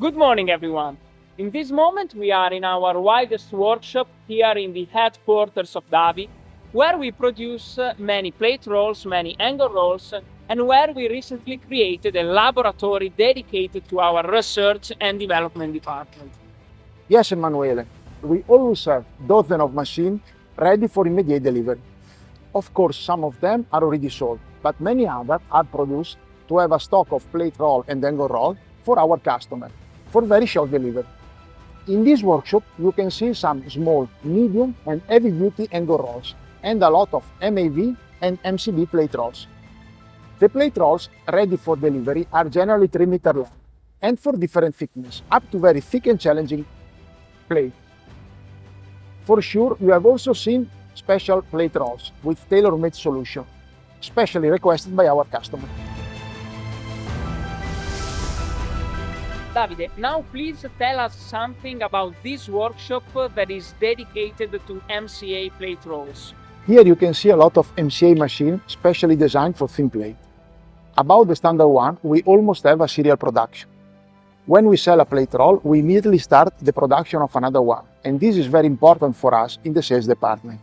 Good morning, everyone. In this moment, we are in our widest workshop here in the headquarters of Davi, where we produce many plate rolls, many angle rolls, and where we recently created a laboratory dedicated to our research and development department. Yes, Emanuele, we always have dozens of machines ready for immediate delivery. Of course, some of them are already sold, but many others are produced to have a stock of plate roll and angle roll for our customer for very short delivery. In this workshop, you can see some small, medium, and heavy-duty angle rolls and a lot of MAV and MCB plate rolls. The plate rolls ready for delivery are generally 3 meter long and for different thickness, up to very thick and challenging plate. For sure, you have also seen special plate rolls with tailor-made solution, specially requested by our customer. Davide, now please tell us something about this workshop that is dedicated to MCA plate rolls. Here you can see a lot of MCA machine specially designed for thin plate. About the standard one, we almost have a serial production. When we sell a plate roll, we immediately start the production of another one, and this is very important for us in the sales department.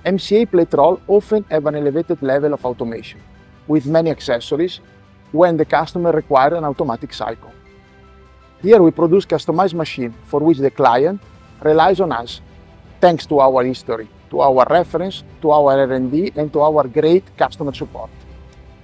MCA plate roll often have an elevated level of automation, with many accessories, when the customer requires an automatic cycle. Here we produce customized machine for which the client relies on us, thanks to our history, to our reference, to our R&D, and to our great customer support.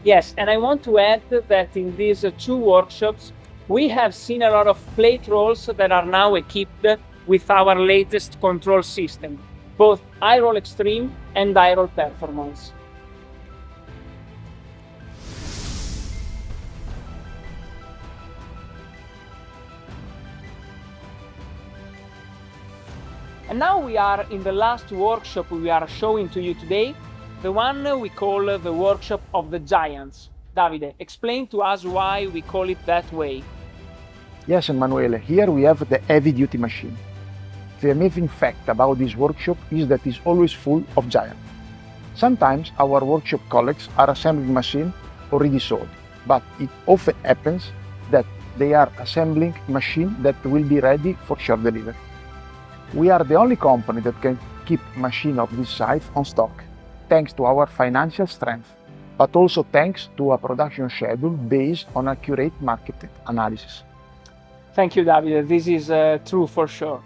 Yes, and I want to add that in these two workshops, we have seen a lot of plate rolls that are now equipped with our latest control system, both iRoll Extreme and iRoll Performance. And now we are in the last workshop we are showing to you today, the one we call the workshop of the giants. Davide, explain to us why we call it that way. Yes, Emanuele, here we have the heavy-duty machine. The amazing fact about this workshop is that it's always full of giants. Sometimes our workshop colleagues are assembling machines already sold, but it often happens that they are assembling machines that will be ready for short delivery. We are the only company that can keep machines of this size on stock, thanks to our financial strength, but also thanks to a production schedule based on accurate market analysis. Thank you, Davide. This is true for sure.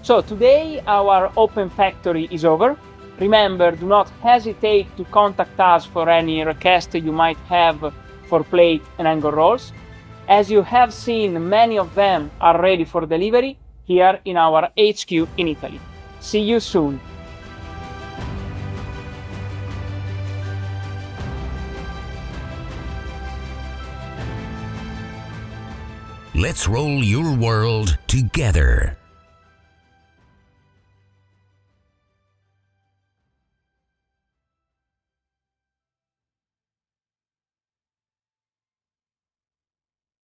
So today our open factory is over. Remember, do not hesitate to contact us for any request you might have for plate and angle rolls. As you have seen, many of them are ready for delivery here in our HQ in Italy. See you soon. Let's roll your world together.